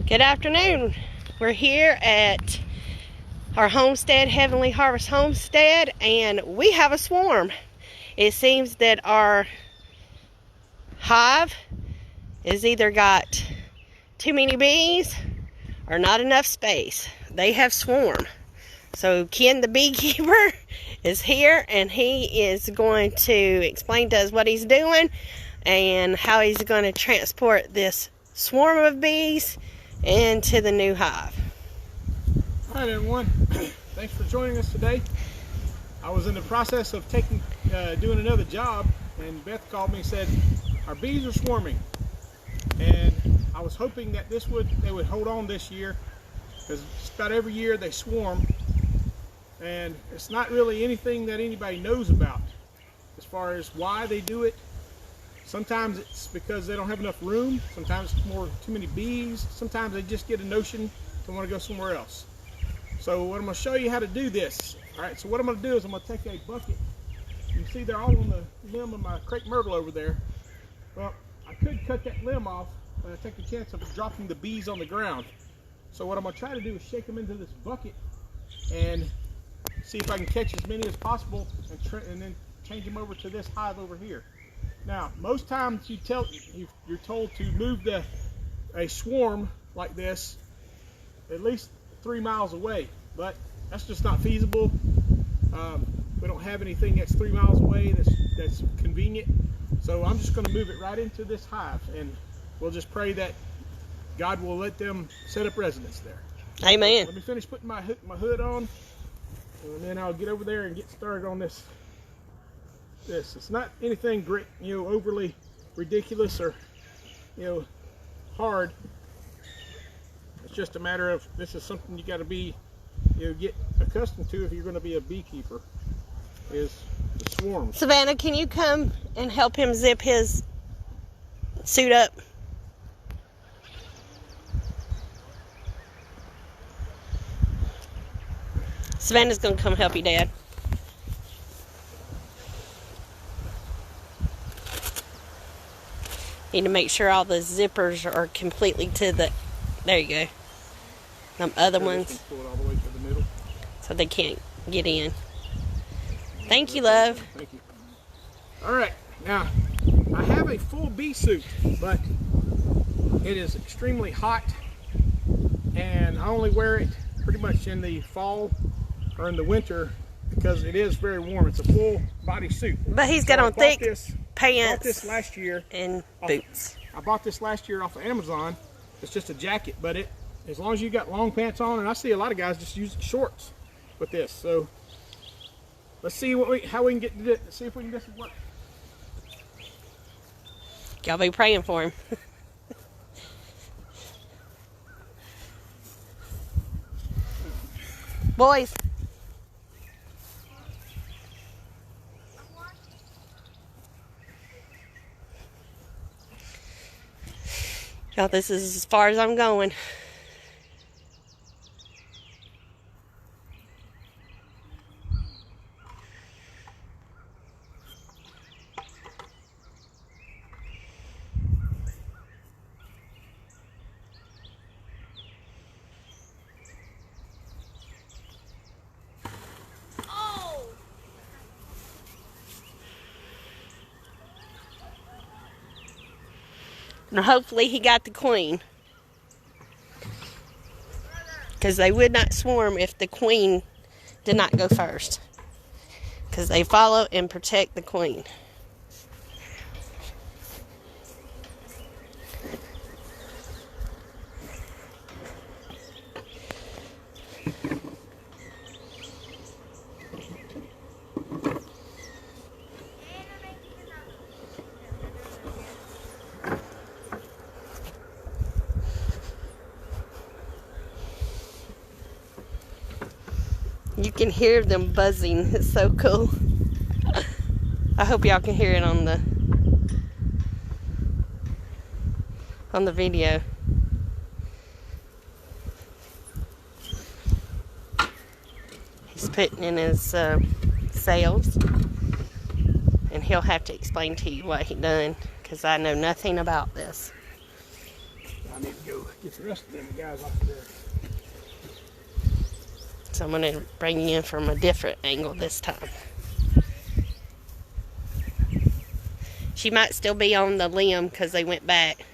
Good afternoon. We're here at our homestead, Heavenly Harvest Homestead, and we have a swarm. It seems that our hive has either got too many bees or not enough space. They have swarmed. So Ken the beekeeper is here, and he is going to explain to us what he's doing and how he's going to transport this swarm of bees into the new hive. All right, everyone. Thanks for joining us today. I was in the process of doing another job, and Beth called me and said our bees are swarming, and I was hoping that they would hold on this year, because just about every year they swarm, and it's not really anything that anybody knows about as far as why they do it. Sometimes it's because they don't have enough room. Sometimes it's too many bees. Sometimes they just get a notion to want to go somewhere else. So what I'm going to show you how to do this. All right, so what I'm going to do is I'm going to take a bucket. You can see they're all on the limb of my crepe myrtle over there. Well, I could cut that limb off, but I take the chance of dropping the bees on the ground. So what I'm going to try to do is shake them into this bucket and see if I can catch as many as possible, and then change them over to this hive over here. Now, most times you're told to move a swarm like this at least 3 miles away, but that's just not feasible. We don't have anything that's 3 miles away that's convenient. So I'm just going to move it right into this hive, and we'll just pray that God will let them set up residence there. Amen. Let me finish putting my hood on, and then I'll get over there and get started on this. It's not anything great, overly ridiculous or, hard. It's just a matter of, this is something you got to be, get accustomed to if you're going to be a beekeeper, is the swarms. Savannah, can you come and help him zip his suit up? Savannah's going to come help you, Dad. Need to make sure all the zippers are completely to the, there you go. Them other ones. Pull it all the way to the middle. So they can't get in. Thank you, love. Thank you. All right, now I have a full bee suit, but it is extremely hot, and I only wear it pretty much in the fall or in the winter because it is very warm. It's a full body suit. But he's got on thick pants. I bought this last year and boots. I bought this last year off of Amazon. It's just a jacket, but as long as you got long pants on, and I see a lot of guys just use shorts with this. So let's see how we can get to it. See if we can get this work. Y'all be praying for him. Boys. Y'all, this is as far as I'm going. And hopefully he got the queen, because they would not swarm if the queen did not go first, because they follow and protect the queen. You can hear them buzzing. It's so cool. I hope y'all can hear it on the video. He's putting in his sails, and he'll have to explain to you what he done, because I know nothing about this. I need to go get the rest of them guys off of there. So I'm going to bring you in from a different angle this time. She might still be on the limb because they went back.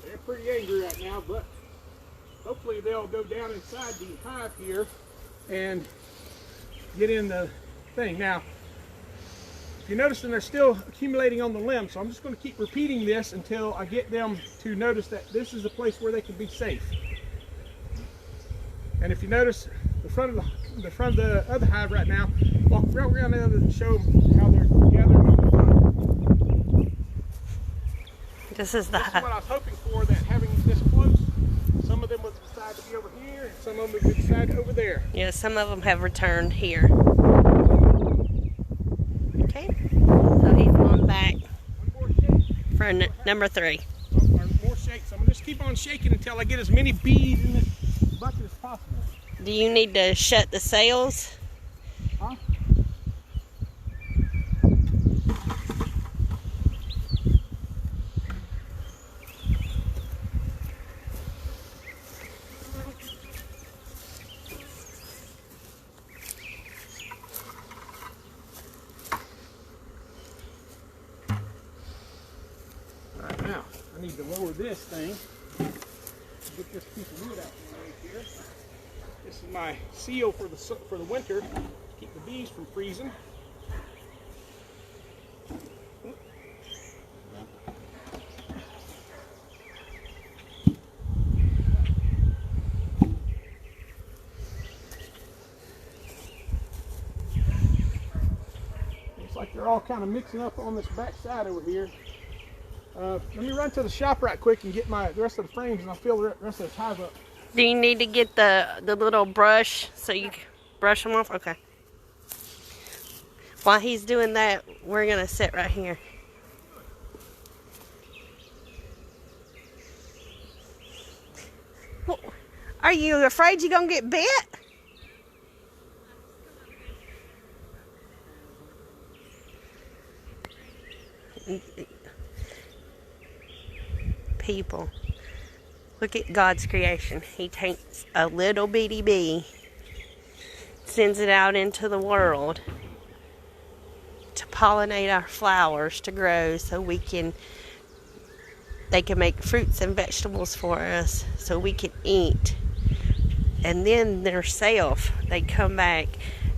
They're pretty angry right now, but hopefully they'll go down inside the hive here and get in the thing. Now, if you're noticing, they're still accumulating on the limb, so I'm just going to keep repeating this until I get them to notice that this is a place where they can be safe. And if you notice the front of the other hive right now, walk right around the other and show them how they're gathering on the front. This is what I was hoping for, that having this close, some of them would decide to be over here, and some of them would decide over there. Yeah, some of them have returned here. Okay, so he's going back One more shake. for number 3. More shakes. I'm going to just keep on shaking until I get as many bees in this bucket as possible. Do you need to shut the sails? Huh? Alright, now I need to lower this thing. Get this piece of wood out of the way here. This is my seal for the winter, to keep the bees from freezing. Looks like they're all kind of mixing up on this back side over here. Let me run to the shop right quick and get the rest of the frames, and I'll fill the rest of this hive up. Do you need to get the little brush so you can brush them off? Okay. While he's doing that, we're going to sit right here. Well, are you afraid you're going to get bit? People. Look at God's creation. He takes a little bitty bee, sends it out into the world to pollinate our flowers to grow so they can make fruits and vegetables for us so we can eat. And then themselves, they come back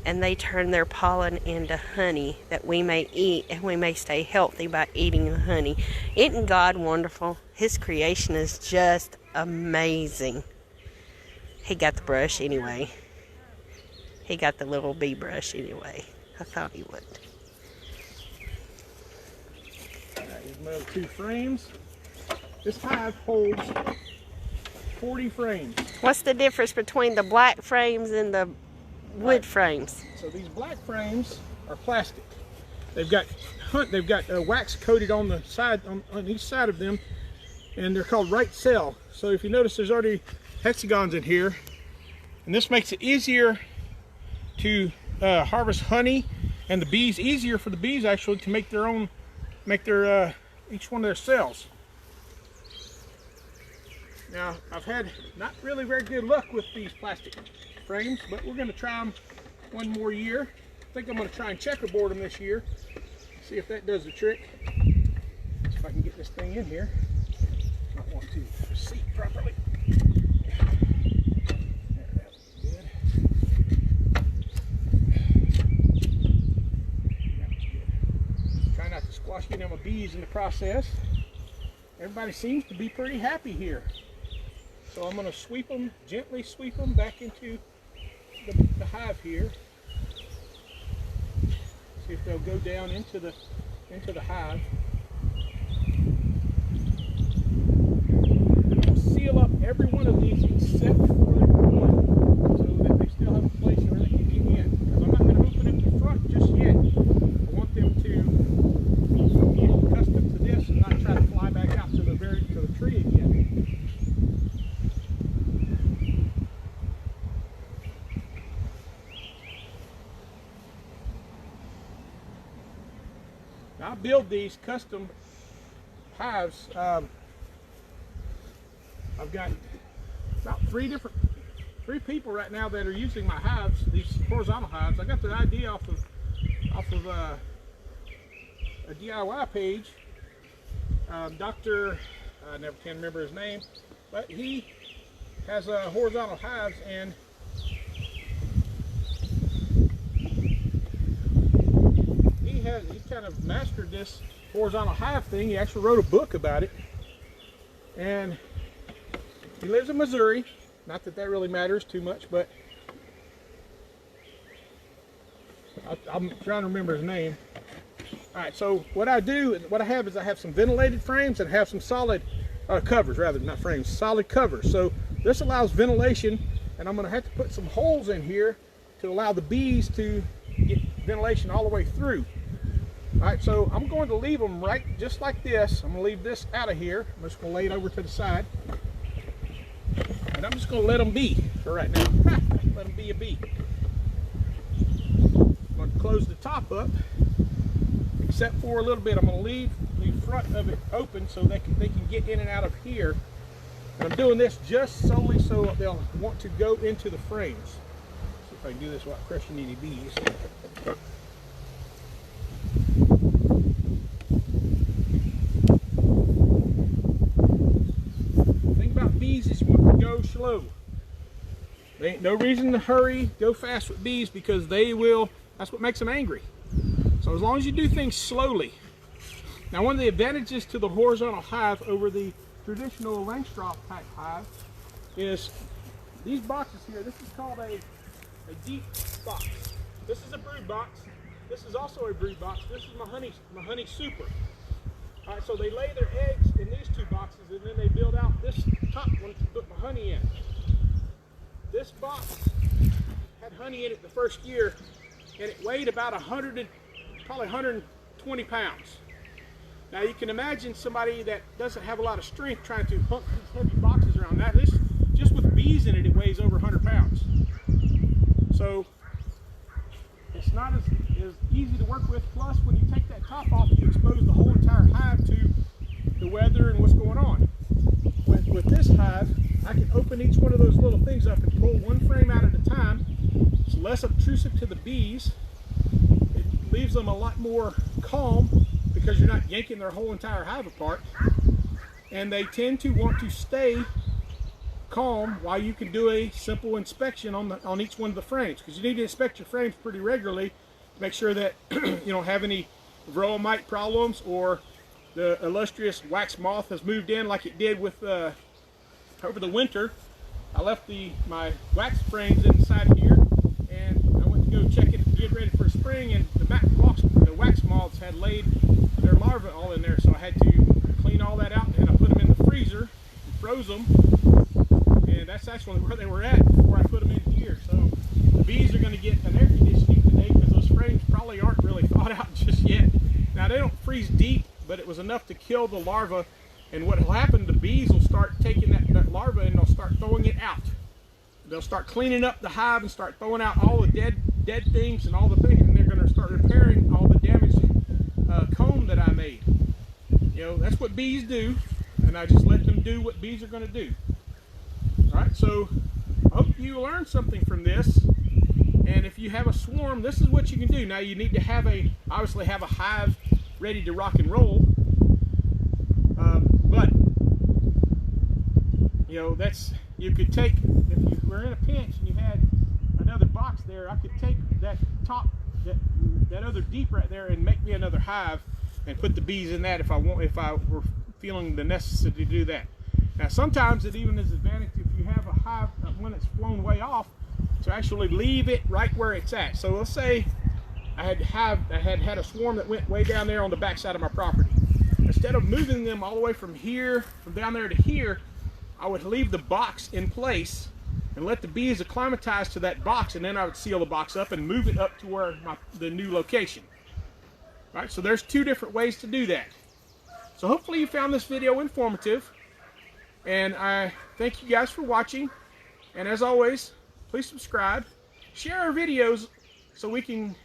and they turn their pollen into honey that we may eat, and we may stay healthy by eating the honey. Isn't God wonderful? His creation is just amazing. He got the brush anyway. He got the little bee brush anyway. I thought he would. Alright, here's my other 2 frames. This hive holds 40 frames. What's the difference between the black frames and the wood frames? So these black frames are plastic. They've got wax coated on the side, on each side of them, and they're called right cell. So if you notice, there's already hexagons in here, and this makes it easier to harvest honey, and the bees, easier for the bees actually to make each one of their cells. Now, I've had not really very good luck with these plastic frames, but we're going to try them one more year. I think I'm going to try and checkerboard them this year. See if that does the trick. See if I can get this thing in here. I want to seat properly. There, that's good. That was good. Try not to squash any of my bees in the process. Everybody seems to be pretty happy here. So I'm going to sweep them, gently sweep them back into the hive here. See if they'll go down into the hive. I'll seal up every one of these except for one, so that they still have a place where they can get in. Because I'm not going to open up the front just yet. I want them to get accustomed to this and not try to fly back out to the tree again. Now, I build these custom hives. I've got about three people right now that are using my hives, these horizontal hives. I got the idea off of a DIY page. Dr. I never can remember his name, but he has horizontal hives, and he kind of mastered this horizontal hive thing. He actually wrote a book about it, and he lives in Missouri. Not that that really matters too much, but I'm trying to remember his name. All right, so what I do, what I have is I have some ventilated frames and have some solid covers, rather, not frames, solid covers. So this allows ventilation, and I'm going to have to put some holes in here to allow the bees to get ventilation all the way through. All right, so I'm going to leave them right just like this. I'm going to leave this out of here. I'm just going to lay it over to the side. And I'm just going to let them be for right now. Let them be a bee. I'm going to close the top up, except for a little bit. I'm going to leave the front of it open so they can get in and out of here. And I'm doing this just solely so they'll want to go into the frames. See if I can do this without crushing any bees. The thing about bees is you want to go slow. There ain't no reason to hurry, go fast with bees, because they will, that's what makes them angry. So as long as you do things slowly. Now, one of the advantages to the horizontal hive over the traditional Langstroth type hive is these boxes here. This is called a deep box. This is a brood box. This is also a brood box. This is my honey super. All right, so they lay their eggs in these two boxes, and then they build out this top one to put my honey in. This box had honey in it the first year, and it weighed about probably 120 pounds. Now you can imagine somebody that doesn't have a lot of strength trying to hump these heavy boxes around. Now this, just with bees in it, it weighs over 100 pounds. So it's not as easy to work with. Plus, when you take that top off, you expose the whole entire hive to the weather and what's going on. With this hive, I can open each one of those little things up and pull one frame out at a time. It's less obtrusive to the bees. It leaves them a lot more calm because you're not yanking their whole entire hive apart. And they tend to want to stay calm while you can do a simple inspection on each one of the frames, because you need to inspect your frames pretty regularly to make sure that you don't have any varroa mite problems, or the illustrious wax moth has moved in like it did with over the winter. I left my wax frames inside here, and I went to go check it, get ready for spring, and the wax moths had laid their larvae all in there, so I had to clean all that out, and I put them in the freezer and froze them, and that's actually where they were at before I put them in here. So the bees are going to get an air conditioning today, because those frames probably aren't really thawed out just yet. Now they don't freeze deep, but it was enough to kill the larva, and what will happen, the bees will start taking that larva and they'll start throwing it out. They'll start cleaning up the hive and start throwing out all the dead things and all the things, and they're going to start repairing all the damaged comb that I made. You know, that's what bees do, and I just let them do what bees are going to do. All right, so I hope you learned something from this. And if you have a swarm, this is what you can do. Now you need to obviously have a hive ready to rock and roll. But you know, you could take, if you were in a pinch and you had another box there, I could take that top, that other deep right there, and make me another hive and put the bees in that if I were feeling the necessity to do that. Now sometimes it even is advantage if you have a hive when it's flown way off, to actually leave it right where it's at. So let's say I had a swarm that went way down there on the back side of my property. Instead of moving them all the way from down there to here, I would leave the box in place and let the bees acclimatize to that box, and then I would seal the box up and move it up to where the new location. All right, so there's two different ways to do that. So hopefully you found this video informative. And I thank you guys for watching. And as always, please subscribe, share our videos so we can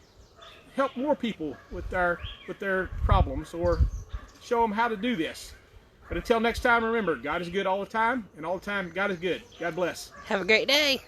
help more people with their problems, or show them how to do this. But until next time, remember, God is good all the time, and all the time God is good. God bless. Have a great day.